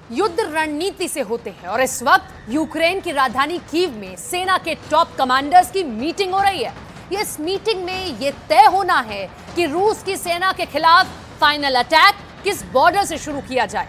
युद्ध रणनीति से होते हैं और इस वक्त यूक्रेन की राजधानी कीव में सेना के टॉप कमांडर्स की मीटिंग हो रही है। इस मीटिंग में यह तय होना है कि रूस की सेना के खिलाफ फाइनल अटैक किस बॉर्डर से शुरू किया जाए।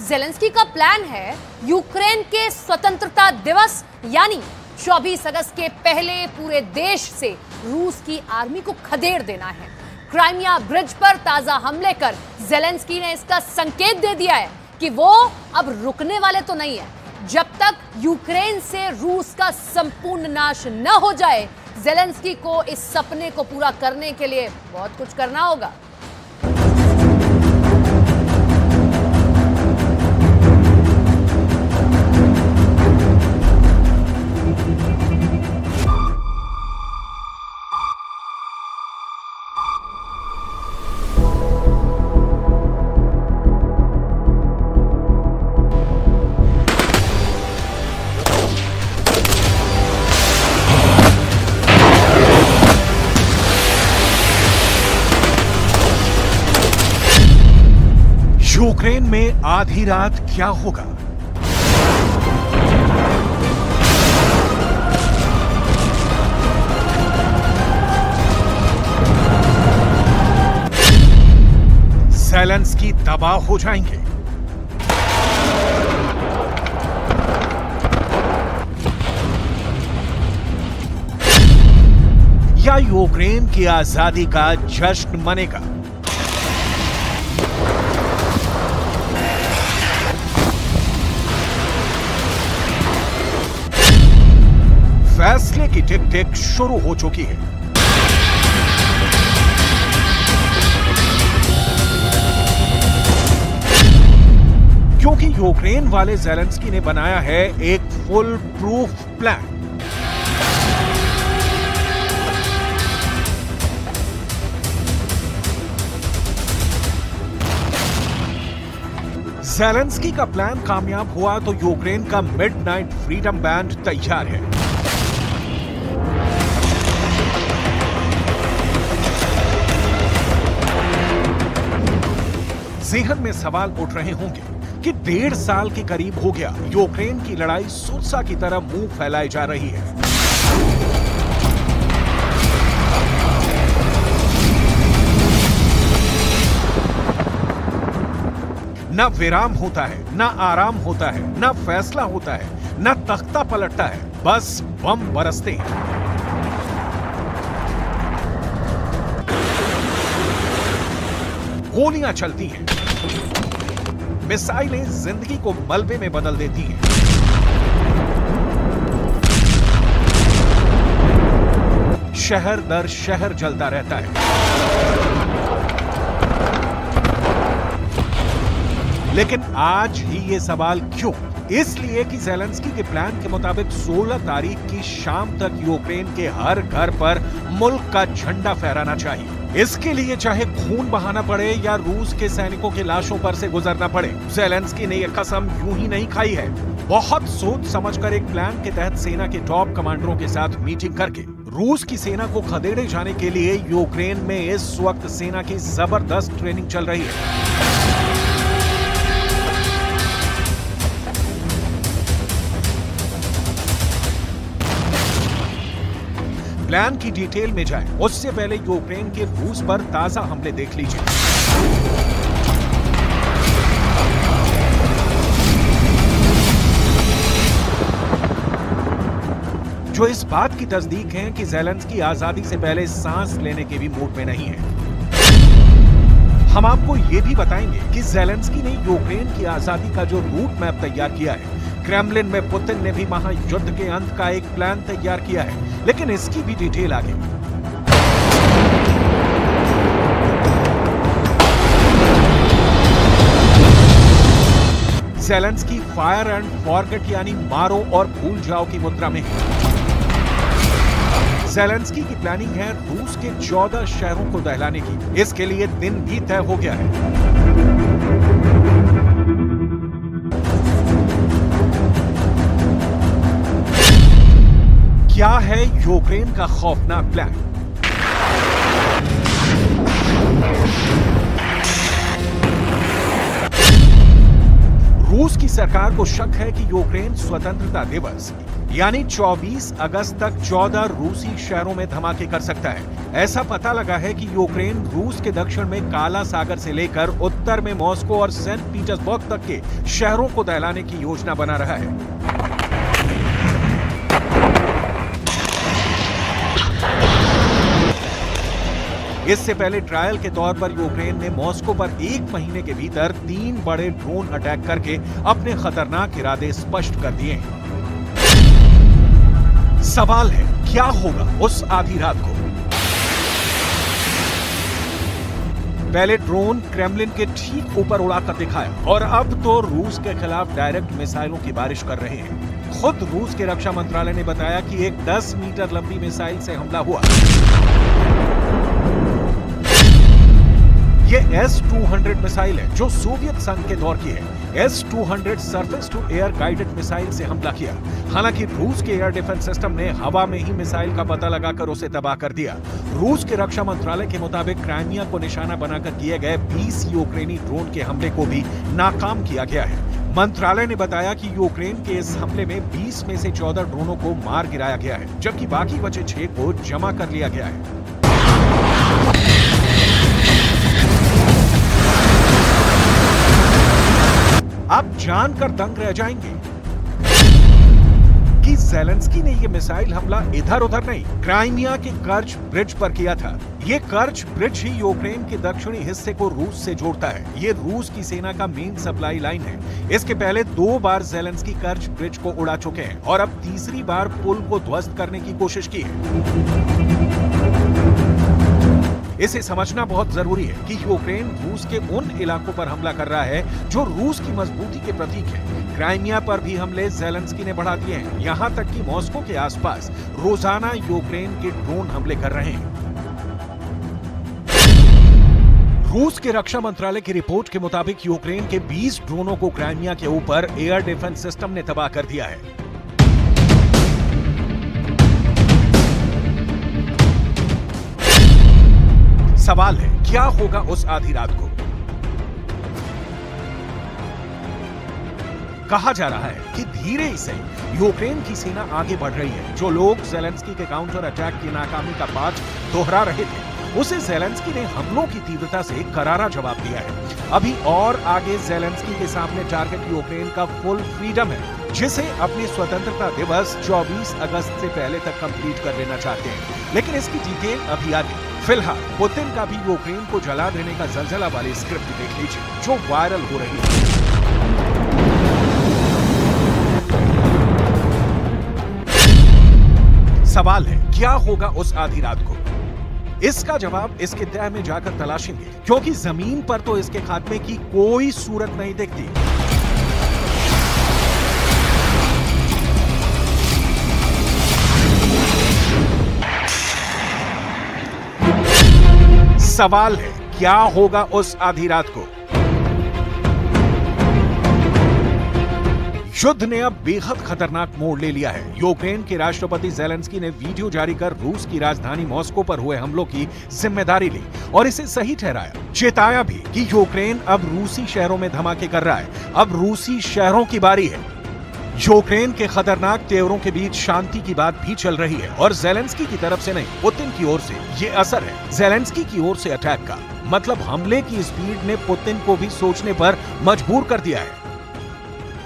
ज़ेलेंस्की का प्लान है यूक्रेन के स्वतंत्रता दिवस यानी 24 अगस्त के पहले पूरे देश से रूस की आर्मी को खदेड़ देना है। क्राइमिया ब्रिज पर ताजा हमले कर ज़ेलेंस्की ने इसका संकेत दे दिया है कि वो अब रुकने वाले तो नहीं है। जब तक यूक्रेन से रूस का संपूर्ण नाश न हो जाए, ज़ेलेंस्की को इस सपने को पूरा करने के लिए बहुत कुछ करना होगा। यूक्रेन में आधी रात क्या होगा? ज़ेलेंस्की तबाह हो जाएंगे। या यूक्रेन की आजादी का जश्न मनेगा? फैसले की टिक टिक शुरू हो चुकी है। क्योंकि यूक्रेन वाले ज़ेलेंस्की ने बनाया है एक फुल प्रूफ प्लान। ज़ेलेंस्की का प्लान कामयाब हुआ तो यूक्रेन का मिडनाइट फ्रीडम बैंड तैयार है। ज़हन में सवाल उठ रहे होंगे कि 1.5 साल के करीब हो गया यूक्रेन की लड़ाई सुरसा की तरह मुंह फैलाई जा रही है। न विराम होता है, न आराम होता है, न फैसला होता है, न तख्ता पलटता है, बस बम बरसते हैं। गोलियां चलती हैं, मिसाइलें जिंदगी को मलबे में बदल देती हैं। शहर दर शहर जलता रहता है। लेकिन आज ही ये सवाल क्यों? इसलिए कि ज़ेलेंस्की के प्लान के मुताबिक 16 तारीख की शाम तक यूक्रेन के हर घर पर मुल्क का झंडा फहराना चाहिए। इसके लिए चाहे खून बहाना पड़े या रूस के सैनिकों की लाशों पर से गुजरना पड़े, ज़ेलेंस्की ने यह कसम यूं ही नहीं खाई है। बहुत सोच समझकर एक प्लान के तहत सेना के टॉप कमांडरों के साथ मीटिंग करके रूस की सेना को खदेड़े जाने के लिए यूक्रेन में इस वक्त सेना की जबरदस्त ट्रेनिंग चल रही है। प्लान की डिटेल में जाएं, उससे पहले यूक्रेन के रूस पर ताजा हमले देख लीजिए। जो इस बात की तस्दीक है कि ज़ेलेंस्की आजादी से पहले सांस लेने के भी मूड में नहीं है। हम आपको यह भी बताएंगे कि ज़ेलेंस्की ने यूक्रेन की आजादी का जो रूट मैप तैयार किया है, क्रेमलिन में पुतिन ने भी महायुद्ध के अंत का एक प्लान तैयार किया है, लेकिन इसकी भी डिटेल आगे। ज़ेलेंस्की फायर एंड फॉरगेट यानी मारो और भूल जाओ की मुद्रा में है। ज़ेलेंस्की की प्लानिंग है रूस के 14 शहरों को दहलाने की। इसके लिए दिन भी तय हो गया है। क्या है यूक्रेन का खौफनाक प्लान? रूस की सरकार को शक है कि यूक्रेन स्वतंत्रता दिवस यानी 24 अगस्त तक 14 रूसी शहरों में धमाके कर सकता है। ऐसा पता लगा है कि यूक्रेन रूस के दक्षिण में काला सागर से लेकर उत्तर में मॉस्को और सेंट पीटर्सबर्ग तक के शहरों को दहलाने की योजना बना रहा है। इससे पहले ट्रायल के तौर पर यूक्रेन ने मॉस्को पर 1 महीने के भीतर 3 बड़े ड्रोन अटैक करके अपने खतरनाक इरादे स्पष्ट कर दिए हैं। सवाल है, क्या होगा उस आधी रात को? पहले ड्रोन क्रेमलिन के ठीक ऊपर उड़ाकर दिखाया और अब तो रूस के खिलाफ डायरेक्ट मिसाइलों की बारिश कर रहे हैं। खुद रूस के रक्षा मंत्रालय ने बताया कि एक 10 मीटर लंबी मिसाइल से हमला हुआ। ये S-200 मिसाइल है जो सोवियत संघ के दौर की है। S-200 surface to air guided missile से हमला किया। हालांकि रूस के एयर डिफेंस सिस्टम ने हवा में ही मिसाइल का पता लगाकर उसे तबाह कर दिया। रूस के रक्षा मंत्रालय के मुताबिक क्राइमिया को निशाना बनाकर किए गए 20 यूक्रेनी ड्रोन के हमले को भी नाकाम किया गया है। मंत्रालय ने बताया कि यूक्रेन के इस हमले में 20 में से 14 ड्रोनों को मार गिराया गया है, जबकि बाकी बचे 6 को जमा कर लिया गया है। आप जानकर दंग रह जाएंगे कि ज़ेलेंस्की ने यह मिसाइल हमला इधर उधर नहीं, क्राइमिया के कर्च ब्रिज पर किया था। ये कर्च ब्रिज ही यूक्रेन के दक्षिणी हिस्से को रूस से जोड़ता है। ये रूस की सेना का मेन सप्लाई लाइन है। इसके पहले 2 बार ज़ेलेंस्की कर्च ब्रिज को उड़ा चुके हैं और अब तीसरी बार पुल को ध्वस्त करने की कोशिश की है। इसे समझना बहुत जरूरी है कि यूक्रेन रूस के उन इलाकों पर हमला कर रहा है जो रूस की मजबूती के प्रतीक है। क्राइमिया पर भी हमले ज़ेलेंस्की ने बढ़ा दिए हैं। यहां तक कि मॉस्को के आसपास रोजाना यूक्रेन के ड्रोन हमले कर रहे हैं। रूस के रक्षा मंत्रालय की रिपोर्ट के मुताबिक यूक्रेन के 20 ड्रोनों को क्राइमिया के ऊपर एयर डिफेंस सिस्टम ने तबाह कर दिया है। सवाल है, क्या होगा उस आधी रात को? कहा जा रहा है कि धीरे ही से यूक्रेन की सेना आगे बढ़ रही है। जो लोग ज़ेलेंस्की के काउंटर अटैक की नाकामी का पाठ दोहरा रहे थे, उसे ज़ेलेंस्की ने हमलों की तीव्रता से करारा जवाब दिया है। अभी और आगे ज़ेलेंस्की के सामने टारगेट यूक्रेन का फुल फ्रीडम है, जिसे अपनी स्वतंत्रता दिवस 24 अगस्त से पहले तक कंप्लीट कर लेना चाहते हैं। लेकिन इसकी डिटेल अभी आगे। फिलहाल पुतिन का भी यूक्रेन को जला देने का जलजला वाली स्क्रिप्ट देख लीजिए, जो वायरल हो रही है। सवाल है, क्या होगा उस आधी रात को? इसका जवाब इसके तह में जाकर तलाशेंगे, क्योंकि जमीन पर तो इसके खात्मे की कोई सूरत नहीं दिखती। सवाल है, क्या होगा उस आधी रात को? युद्ध ने अब बेहद खतरनाक मोड़ ले लिया है। यूक्रेन के राष्ट्रपति ज़ेलेंस्की ने वीडियो जारी कर रूस की राजधानी मॉस्को पर हुए हमलों की जिम्मेदारी ली और इसे सही ठहराया। चेताया भी कि यूक्रेन अब रूसी शहरों में धमाके कर रहा है। अब रूसी शहरों की बारी है। यूक्रेन के खतरनाक तेवरों के बीच शांति की बात भी चल रही है और ज़ेलेंस्की की तरफ से नहीं, पुतिन की ओर से ये असर है। ज़ेलेंस्की की ओर से अटैक का मतलब हमले की स्पीड ने पुतिन को भी सोचने पर मजबूर कर दिया है।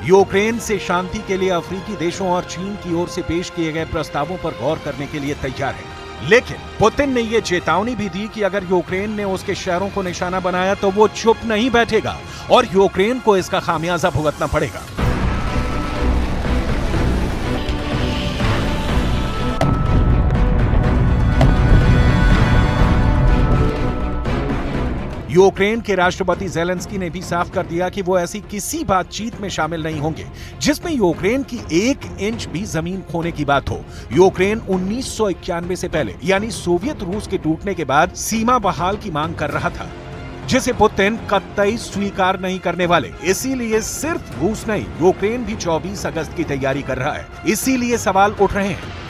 यूक्रेन से शांति के लिए अफ्रीकी देशों और चीन की ओर से पेश किए गए प्रस्तावों पर गौर करने के लिए तैयार है। लेकिन पुतिन ने यह चेतावनी भी दी कि अगर यूक्रेन ने उसके शहरों को निशाना बनाया तो वो चुप नहीं बैठेगा और यूक्रेन को इसका खामियाजा भुगतना पड़ेगा। यूक्रेन के राष्ट्रपति ज़ेलेंस्की ने भी साफ कर दिया कि वो ऐसी किसी बातचीत में शामिल नहीं होंगे जिसमें यूक्रेन की 1 इंच भी जमीन खोने की बात हो। यूक्रेन 1991 से पहले यानी सोवियत रूस के टूटने के बाद सीमा बहाल की मांग कर रहा था, जिसे पुतिन कतई स्वीकार नहीं करने वाले। इसीलिए सिर्फ रूस नहीं, यूक्रेन भी 24 अगस्त की तैयारी कर रहा है। इसीलिए सवाल उठ रहे हैं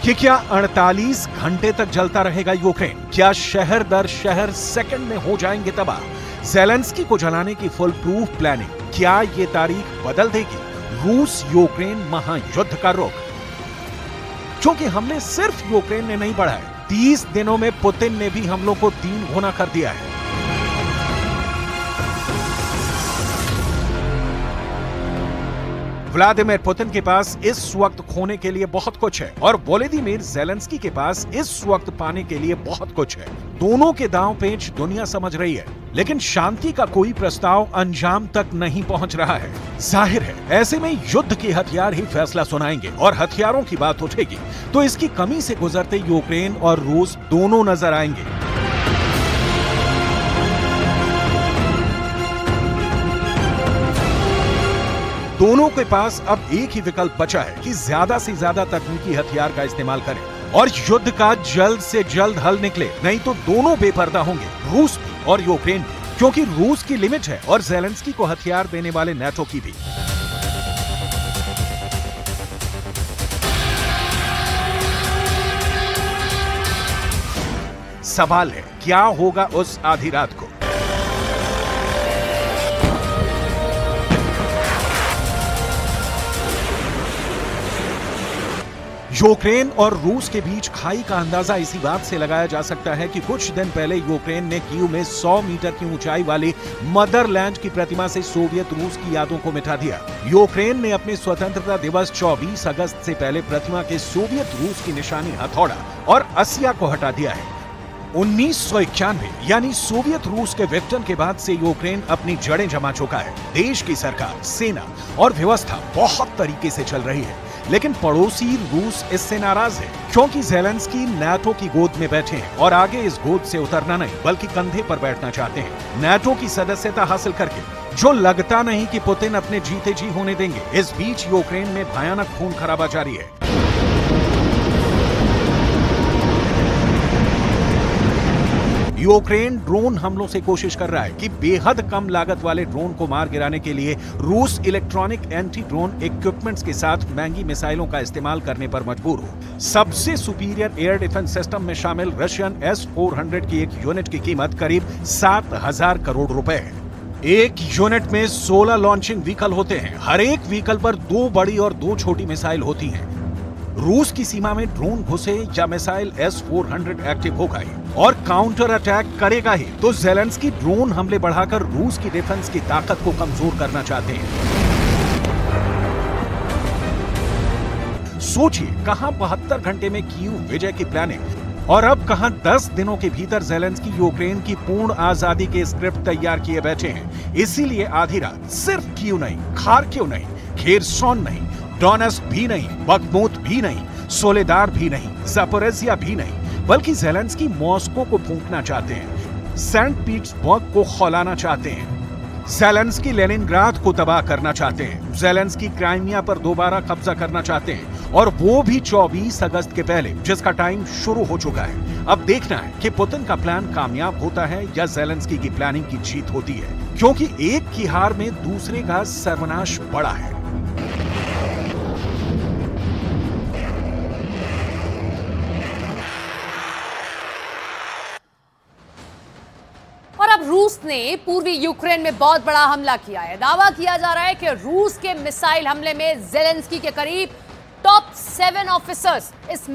कि क्या 48 घंटे तक जलता रहेगा यूक्रेन? क्या शहर दर शहर सेकंड में हो जाएंगे तबाह? ज़ेलेंस्की को जलाने की फुल प्रूफ प्लानिंग, क्या ये तारीख बदल देगी रूस यूक्रेन महायुद्ध का रुख? क्योंकि हमले सिर्फ यूक्रेन ने नहीं बढ़ाए, 30 दिनों में पुतिन ने भी हमलों को 3 गुना कर दिया है। व्लादिमीर पुतिन के पास इस वक्त खोने के लिए बहुत कुछ है और वोलोदिमीर ज़ेलेंस्की के पास इस वक्त पाने के लिए बहुत कुछ है। दोनों के दांव पेच दुनिया समझ रही है, लेकिन शांति का कोई प्रस्ताव अंजाम तक नहीं पहुंच रहा है। जाहिर है ऐसे में युद्ध के हथियार ही फैसला सुनाएंगे और हथियारों की बात उठेगी तो इसकी कमी से गुजरते यूक्रेन और रूस दोनों नजर आएंगे। दोनों के पास अब एक ही विकल्प बचा है कि ज्यादा से ज्यादा तकनीकी हथियार का इस्तेमाल करें और युद्ध का जल्द से जल्द हल निकले, नहीं तो दोनों बेपर्दा होंगे, रूस भी और यूक्रेन भी, क्योंकि रूस की लिमिट है और ज़ेलेंस्की को हथियार देने वाले नाटो की भी। सवाल है क्या होगा उस आधी रात को? यूक्रेन और रूस के बीच खाई का अंदाजा इसी बात से लगाया जा सकता है कि कुछ दिन पहले यूक्रेन ने कीव में 100 मीटर की ऊंचाई वाली मदरलैंड की प्रतिमा से सोवियत रूस की यादों को मिटा दिया। यूक्रेन ने अपने स्वतंत्रता दिवस 24 अगस्त से पहले प्रतिमा के सोवियत रूस की निशानी हथौड़ा और अस्या को हटा दिया है। 1991 यानी सोवियत रूस के विघटन के बाद से यूक्रेन अपनी जड़ें जमा चुका है। देश की सरकार, सेना और व्यवस्था बहुत तरीके से चल रही है, लेकिन पड़ोसी रूस इससे नाराज है क्योंकि ज़ेलेंस्की नाटो की गोद में बैठे हैं और आगे इस गोद से उतरना नहीं बल्कि कंधे पर बैठना चाहते हैं। नाटो की सदस्यता हासिल करके जो लगता नहीं कि पुतिन अपने जीते जी होने देंगे। इस बीच यूक्रेन में भयानक खून खराबा जारी है। यूक्रेन ड्रोन हमलों से कोशिश कर रहा है कि बेहद कम लागत वाले ड्रोन को मार गिराने के लिए रूस इलेक्ट्रॉनिक एंटी ड्रोन इक्विपमेंट्स के साथ महंगी मिसाइलों का इस्तेमाल करने पर मजबूर हो। सबसे सुपीरियर एयर डिफेंस सिस्टम में शामिल रशियन S-400 की एक यूनिट की कीमत करीब 7,000 करोड़ रुपए है। एक यूनिट में 16 लॉन्चिंग व्हीकल होते हैं। हर एक व्हीकल पर 2 बड़ी और 2 छोटी मिसाइल होती हैं। रूस की सीमा में ड्रोन घुसे या मिसाइल S-400 एक्टिव होगा ही और काउंटर अटैक करेगा ही, तो ज़ेलेंस्की ड्रोन हमले बढ़ाकर रूस की डिफेंस की ताकत को कमजोर करना चाहते हैं। सोचिए कहां 72 घंटे में कीव विजय की प्लानिंग और अब कहां 10 दिनों के भीतर ज़ेलेंस्की यूक्रेन की पूर्ण आजादी के स्क्रिप्ट तैयार किए बैठे हैं। इसीलिए आधी रात सिर्फ कीव नहीं, खार्किव नहीं, खेरसोन नहीं, डोनेट्स्क भी नहीं, बखमुत भी नहीं, सोलेदार भी नहीं, ज़ापोरिज़िया भी नहीं, बल्कि ज़ेलेंस्की मॉस्को को फूंकना चाहते हैं, सेंट पीटर्सबर्ग को खौलाना चाहते हैं, ज़ेलेंस्की लेनिनग्राद को तबाह करना चाहते हैं, ज़ेलेंस्की क्राइमिया पर दोबारा कब्जा करना चाहते हैं और वो भी 24 अगस्त के पहले, जिसका टाइम शुरू हो चुका है। अब देखना है कि पुतिन का प्लान कामयाब होता है या ज़ेलेंस्की की प्लानिंग की जीत होती है, क्योंकि एक की हार में दूसरे का सर्वनाश बड़ा है। और अब रूस ने पूर्वी यूक्रेन में बहुत बड़ा हमला किया है। दावा किया जा रहा है कि रूस के मिसाइल हमले में ज़ेलेंस्की के करीब टॉप 7 ऑफिसर्स इस